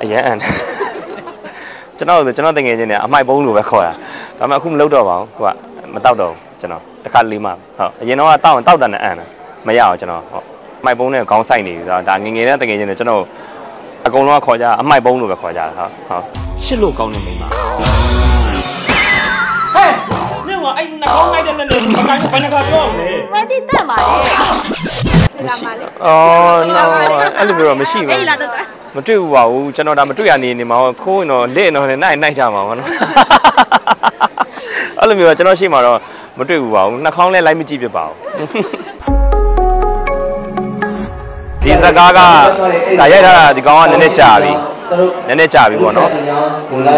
အရန်အန်ကျွန်တော်တကယ်ချင်းနေအမိုက်ပုံးလိုပဲခေါ်တာဒါပေမဲ့အခုမလုပ်တော့ပါဘူးဟိုကမတောက်တော့ကျွန်တော်တစ်ခါလေးမှဟုတ်အရင်တော့တောက်တာနဲ့အန်တာမရအောင်ကျွန်တော်ဟုတ်အမိုက်ပုံးနဲ့ခေါင်းဆိုင်နေပြီဆိုတော့ဒါငငယ်တဲ့တကယ်ချင်းနေကျွန်တော်အကုန်လုံးခေါ်ကြအမိုက်ပုံးလိုပဲခေါ်ကြတာဟုတ်ရှစ်လို့ကောင်းနေမိမဟဲ့နင်ကအဲ့နှာခေါင်းလိုက်တဲ့နဲ့မကိုင်းဘယ်နှခါပြောလဲဝယ်တိတက်ပါလေအော်အဲ့လိုမျိုးတော့မရှိဘူးမတွေ့ဘူးပါဘူးကျွန်တော်ဒါမတွေ့ရနေမှာခိုးရင်တော့လက်တော့နိုင်ကြမှာပေါ့နော်အဲ့လိုမျိုးတော့ကျွန်တော်ရှိမှာတော့မတွေ့ဘူးပါဘူးနှာခေါင်းလဲလိုက်မကြည့်ဖြစ်ပါဘူးဒီစကားကဒါရိုက်ထားတာဒီကောင်ကနည်းနည်းကြာပြီပေါ့နော်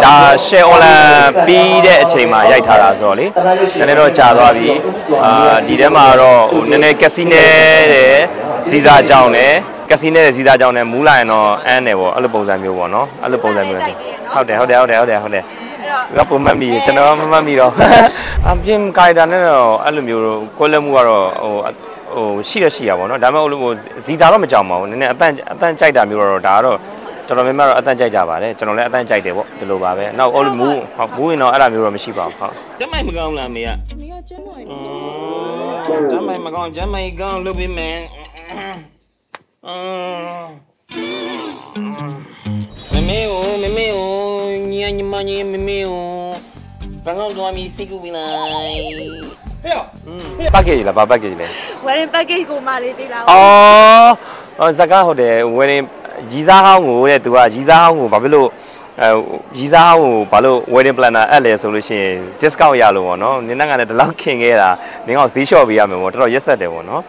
ဒါ share online ပြီးတဲ့အချိန်မှာရိုက်ထားတာဆိုတော့လေနည်းနည်းတော့ကြာသွားပြီဒီထဲမှာတော့ဟိုနည်းနည်းကက်စီနဲတဲ့စီစာကြောင်းနဲ့ကက်စီနဲတဲ့စီစာကြောင်းနဲ့မူးလာရင်တော့အန်းတယ်ပေါ့အဲ့လိုပုံစံမျိုးပေါ့နော်အဲ့လိုပုံစံမျိုးဟုတ်တယ်ကပုံမှန်ပြီကျွန်တော်မမှတ်မိတော့အပြင်ကိုင်တာနဲ့တော့အဲ့လိုမျိုးခွဲလက်မှုကတော့ဟိုရှိရပါတော့ဒါပေမဲ့ဟိုဇီတာတော့မကြောက်ပါဘူးနည်းနည်းအတန်ကြိုက်တာမျိုးတော့ဒါကတော့တော်တော်များများတော့အတန်ကြိုက်ကြပါတယ်ကျွန်တော်လည်းအတန်ကြိုက်တယ်ပေါ့ဒီလိုပါပဲနောက်ဟိုမူးရင်တော့အဲ့ဒါမျိုးတော့မရှိပါဘူးဟုတ်ကျမ်းမိုင်မကောင်းလားမေကကျမ်းမိုင်ကျမ်းမိုင်မကောင်းကျမ်းမိုင်ကောင်းလုပ်ပြီးမယ်မမေကိုညီမမမေကိုဘာလို့တော့မီစိတ်ကူပြီးလိုက်ဟဲ့package လားဘာ package လဲ wedding package ကိုမလေးသေးလားအော်ဇကာဟုတ်တယ် wedding ရီစားဟောင်းကိုတဲ့သူကရီစားဟောင်းကိုဘာဖြစ်လို့ရီစားဟောင်းကိုဘာလို့ wedding planner အဲ့လဲဆိုလို့ရှိရင် discount ရလို့ပေါ့နော်နင်းကလည်းဒီလောက်ခင်ခဲ့တာနင်းကဈေးလျှော့ပေးရမယ်ပေါ့တော်တော်ရက်ဆက်တယ်ပေါ့နော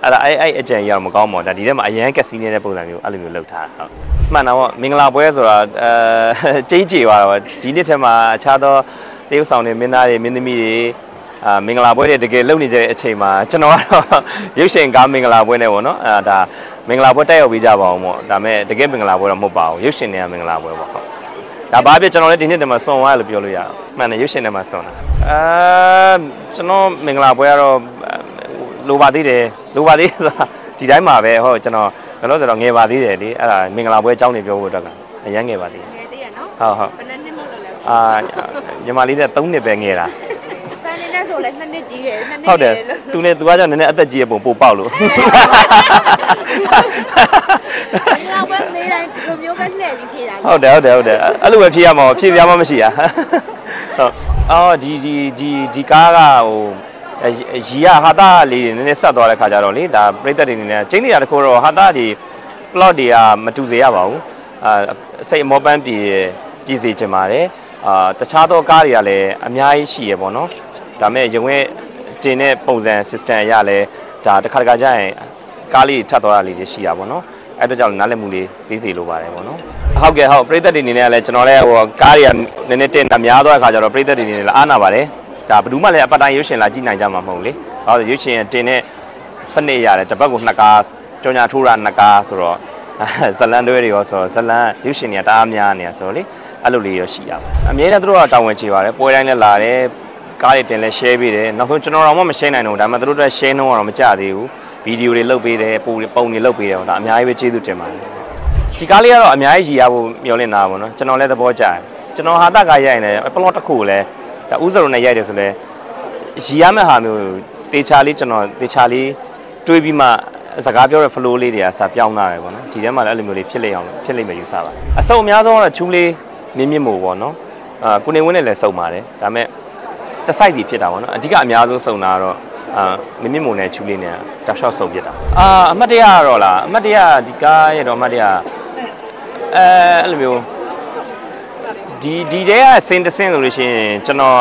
်အဲ့ဒါအဲ့အကြံရမကောင်းပါဘူးဒါဒီထဲမှာအရန်ကက်စီနေတဲ့ပုံစံမျိုးအဲ့လိုမျိုးလုပ်ထားတာဟုတ်မှန်တော့မင်္ဂလာပွဲဆိုတာကြေးသွားတာဒီနှစ်ထဲမှာအခြားသောတရုတ်ဆောင်တွေမင်းသားတွေမင်းသမီးတွေမင်္ဂလာပွဲတွေတကယ်လုပ်နေတဲ့အချိန်မှာကျွန်တော်ကတော့ရုပ်ရှင်ကားမင်္ဂလာပွဲနဲ့ပေါ့နော်ဒါမင်္ဂလာပွဲတက်ရောက်ပြီးကြပါအောင်ပေါ့ဒါပေမဲ့တကယ်မင်္ဂလာပွဲတော့မဟုတ်ပါဘူးရုပ်ရှင်တွေကမင်္ဂလာပွဲပေါ့ဟုတ်ဒါဘာဖြစ်ကျွန်တော်လည်းဒီနှစ်တည်းမှာစွန်သွားလို့ပြောလို့ရအောင်မှန်တယ်ရုပ်ရှင်တွေမှာစွန်တာကျွန်တော်မင်္ဂလာပွဲကတော့လိုပါသေးတယ်ဆိုတာဒီတိုင်းမှာပဲဟုတ်ကျွန်တော်ဘယ်လိုဆိုတော့ငယ်ပါသေးတယ်လေအဲ့ဒါမင်္ဂလာပွဲအကြောင်းတွေပြောဖို့အတွက်ကအရန်ငယ်ပါသေးတယ်ငယ်သေးရနော်ဟုတ်ဘယ်နှစ်မို့လို့လဲညီမလေးတဲ့3နှစ်ပဲငယ်တာဖန်နေတဲ့ဆိုလဲ2နှစ်ကြီးတယ်2နှစ်ဟုတ်တယ်သူနဲ့သူကကြောင့်နည်းနည်းအသက်ကြီးရဲ့ပုံပို့ပေါက်လို့ငါပဲနေတိုင်းဒီလိုမျိုးပဲလှည့်ပြီးဖြေတာဟုတ်တယ်အဲ့လိုပဲဖြေရမှာဖြေစရာမှမရှိတာဟုတ်အော်ဒီကားကဟိုရီရဟာတာလေးနည်းနည်းဆက်သွားတဲ့ခါကျတော့လေဒါပြိသက်တွေနေနဲ့ကျင်းနေတာတခုတော့ဟာတာဒီ plot တွေကမတူစေရပါဘူးစိတ်အမောပန်းပြည်စေချင်ပါတယ်တခြားသောကားတွေကလည်းအများကြီးရှိရပေါ့နော်ဒါမဲ့ရုံရဲ့တင်တဲ့ပုံစံ system အရလည်းဒါတစ်ခါကြာရင်ကားလေးထပ်သွားတာလေးတွေရှိတာပေါ့နော်အဲ့တော့ကြောင့်နားလည်မှုလေးပြီးစီလိုပါတယ်ပေါ့နော်ဟုတ်ကဲ့ဟုတ်ပြိသက်တွေနေနဲ့လည်းကျွန်တော်လည်းဟိုကားတွေကနည်းနည်းတင်တာများသွားတဲ့ခါကျတော့ပြိသက်တွေနေလည်းအားနာပါတယ်ဒါဘယ်သူမှလည်းအပတ်တိုင်းရုပ်ရှင်လာကြည့်နိုင်ကြမှာမဟုတ်လေဘာလို့ရုပ်ရှင်တင်တဲ့စနစ်ရတယ်တစ်ပတ်ကို2ကားကြော်ညာထိုးတာ2ကားဆိုတော့ဇလန်တွဲတွေရောဆိုတော့ဇလန်ရုပ်ရှင်တွေကတအားများနေရဆိုတော့လေအဲ့လိုလေးရောရှိရပါအများနဲ့သူတို့ကတာဝန်ချေပါတယ်ပွဲတိုင်းလည်းလာတယ်ကားတွေတင်လဲ share ပေးတယ်နောက်ဆုံးကျွန်တော်တော့မ share နိုင်တော့ဒါပေမဲ့သူတို့တို့ share နှုန်းကတော့မကြသေးဘူးဗီဒီယိုတွေလုပ်ပေးတယ်ပုံတွေလုပ်ပေးတယ်ဒါအများကြီးပဲကျေးဇူးတင်ပါတယ်ဒီကားလေးကတော့အများကြီးရည်ရဖို့မျှော်လင့်တာပေါ့နော်ကျွန်တော်လည်းသဘောကျတယ်ကျွန်တော်ဟာတာကရိုက်နေတယ်ပလော့တစ်ခုလည်းဒါဥစ္စာလုံးနဲ့ရိုက်တယ်ဆိုလဲရည်ရမယ့်ဟာမျိုးတေချာလေးကျွန်တော်တေချာလေးတွေးပြီးမှစကားပြောတဲ့ flow လေးတွေကစပြောင်းလာတယ်ပေါ့နော်ဒီထဲမှာလည်းအဲ့လိုမျိုးလေးဖြစ်လိမ့်မယ်ယူဆပါအစုံအများဆုံးကတော့ချူးလေးမြင့်မို့ပေါ့နော်ကိုနေဝင်းနဲ့လည်းစုံပါတယ်ဒါပေမဲ့တစ်ဆိုင်စီဖြစ်တာပေါ့နော်အဓိကအများဆုံးစုံတာကတော့မြင့်မို့နဲ့ချူးလေးနဲ့တောက်လျှောက်စုံဖြစ်တာအမှတ်တရကတော့လားအမှတ်တရဒီကားရဲ့တော့အမှတ်တရအဲ့လိုမျိုးဒီတဲကစင်တစင်ဆိုလို့ရှိရင်ကျွန်တော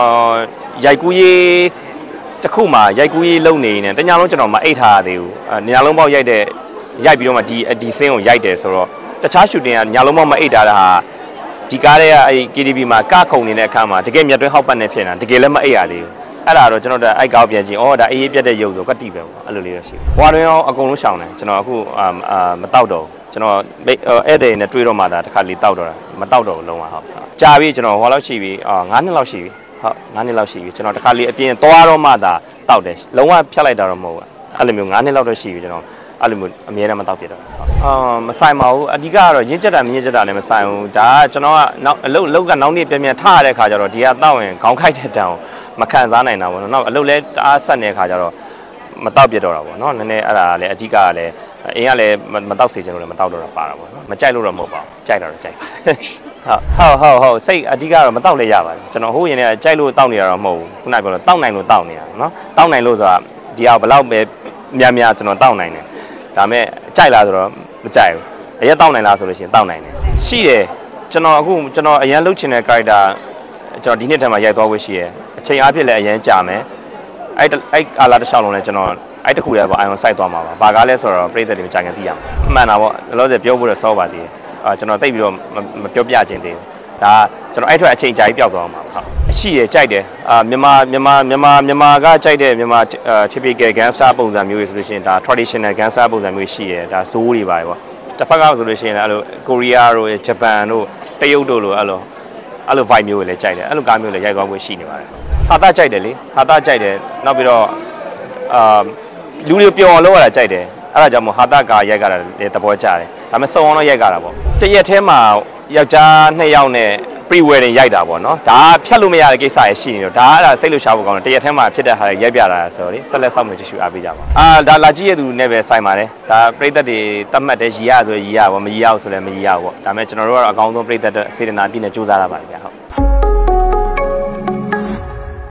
်ရိုက်ကူးရေးတစ်ခုမှာရိုက်ကူးရေးလုပ်နေနေတညာလုံးကျွန်တော်မအိတ်ထားရသေးဘူးညလုံးပေါက်ရိုက်ပြီးတော့မှဒီစင်းကိုရိုက်တယ်ဆိုတော့တခြားရှူတင်ကညလုံးပေါက်မအိတ်ထားတာဟာဒီကားတွေကအဲ့ KTV မှာကခုံနေတဲ့အခါမှာတကယ်မြတ်တွင်းဟောက်ပတ်နေဖြစ်နေတာတကယ်လည်းမအိတ်ရသေးဘူးအဲ့ဒါတော့ကျွန်တော်အဲ့ကောက်ပြန်ကြည့်ဒါအေးပြတ်တဲ့ရုပ်ဆိုကတိပဲပေါ့အဲ့လိုလေးတော့ရှိတယ်ဘွာတွင်ရောအကုန်လုံးရှောင်တယ်ကျွန်တော်အခုမတောက်တော့ကျွန်တော်ဧည့်သည်နဲ့တွေ့တော့မှဒါတစ်ခါလေးတောက်တော့တာမတောက်တော့ဘူးလုံးဝဟုတ်ကြာပြီကျွန်တော်ဟောလောက်ရှိပြီ9နှစ်လောက်ရှိပြီဟုတ်9နှစ်လောက်ရှိပြီကျွန်တော်တစ်ခါလေးအပြင်သွားတော့မှသာတောက်တယ်လုံးဝဖြတ်လိုက်တာတော့မဟုတ်ဘူးအဲ့လိုမျိုး9နှစ်လောက်တော့ရှိပြီကျွန်တော် အဲ့လိုမျိုးအများနဲ့မတောက်ပြတော့မဆိုင်ပါဘူးအဓိကကတော့ရင်းချက်တာမြင်းချက်တာလည်းမဆိုင်ဘူးဒါကကျွန်တော်ကနောက်အလုတ်ကနောက်နေ့ပြန်ထားရတဲ့ခါကျတော့ဒီကတောက်ရင်ခေါင်းခိုက်တဲ့တန်ကိုမခံစားနိုင်တာပေါ့နော်နောက်အလုတ်လဲတအားဆက်နေတဲ့ခါကျတော့မတောက်ပြတော့တာပေါ့နော်နည်းနည်းအဲ့ဒါလည်းအဓိကကလည်းအင်းကလည်းမတောက်စေချင်လို့လည်းမတောက်တော့တာပါတာပေါ့နော်မကြိုက်လို့တော့မဟုတ်ပါဘူးကြိုက်တော့ကြိုက်ပါဟုတ်စိတ်အဓိကတော့မတောက်လဲရပါတယ်ကျွန်တော်ဟိုးရင်လည်းကြိုက်လို့တောက်နေတာတော့မဟုတ်ဘူးခုနကပြောလို့တောက်နိုင်လို့တောက်နေတာနော်တောက်နိုင်လို့ဆိုတာဒီအောင်ဘယ်လောက်ပဲများကျွန်တော်တောက်နိုင်တယ်ဒါပေမဲ့ကြိုက်လားဆိုတော့မကြိုက်ဘူးအရက်တောက်နိုင်လားဆိုလို့ရှိရင်တောက်နိုင်တယ်ရှိတယ်ကျွန်တော်အရန်လှုပ်ချင်တဲ့ character ကျွန်တော်ဒီနှစ်ထဲမှာရိုက်သွားဖို့ရှိရယ်အချိန်အားဖြင့်လည်းအရန်ကြာမယ်အဲ့အာလာတစ်လျှောက်လုံးလည်းကျွန်တော်အဲ့တခုလည်းပေါ့အာယုံစိုက်သွားမှာပါဘာကားလဲဆိုတော့ပြည်သက်တွေကြာငယ်သိရမှာမှန်တာပေါ့လောလောဆယ်ပြောဖို့တော့စောပါသေးတယ်ကျွန်တော်တိတ်ပြီးတော့မပြောပြခြင်းသေးဘူးဒါကျွန်တော်အဲ့ထွက်အချိန်ကြာကြီးပျောက်သွားမှာဟုတ်အရှိရကြိုက်တယ်မြန်မာကကြိုက်တဲ့မြန်မာ typical gangster ပုံစံမျိုးဆိုလို့ရှိရင်ဒါ traditional gangster ပုံစံမျိုးရှိရဒါဇိုးတွေပါပေါ့တစ်ဖက်ကဆိုလို့ရှိရင်အဲ့လိုကိုရီးယားတို့ဂျပန်တို့တရုတ်တို့လိုအဲ့လို vibe မျိုးတွေလည်းကြိုက်တယ်အဲ့လိုကားမျိုးလည်းရိုက်သွားဖို့ရှိနေပါတယ်ဟာတာကြိုက်တယ်လေဟာတာကြိုက်တယ်နောက်ပြီးတော့လူတွေပျော်အောင်လုပ်ရတာကြိုက်တယ်အဲ့ဒါကြောင့်မို့ဟာတာကာရိုက်ကြတာလည်းသဘောကျတယ်ဒါပေမဲ့စုံအောင်တော့ရိုက်ကြတာပေါ့တရက်ထဲမှာယောက်ျား2ယောက်နဲ့ pre wedding ရိုက်တာပေါ့နော်ဒါဖြတ်လို့မရတဲ့ကိစ္စရရှိနေတော့ဒါအဲ့ဒါစိတ်လှုပ်ရှားဖို့ကောင်းတယ်တရက်ထဲမှာဖြစ်တဲ့ဟာရိုက်ပြတာဆိုတော့လေဆက်လက်ဆောက်မယ်တ िश ူအားပေးကြပါဒါလာကြည့်ရသူနဲ့ပဲဆိုင်ပါတယ်ဒါပြည်သက်တွေတတ်မှတ်တယ်ရီရဆိုရီရပေါ့မရီရဘူးဆိုလည်းမရီရဘူးပေါ့ဒါပေမဲ့ကျွန်တော်တို့ကတော့အကောင်းဆုံးပြည်သက်တဲ့စေတနာပြည့်နဲ့စူးစမ်းရပါတယ်ဗျာဟုတ်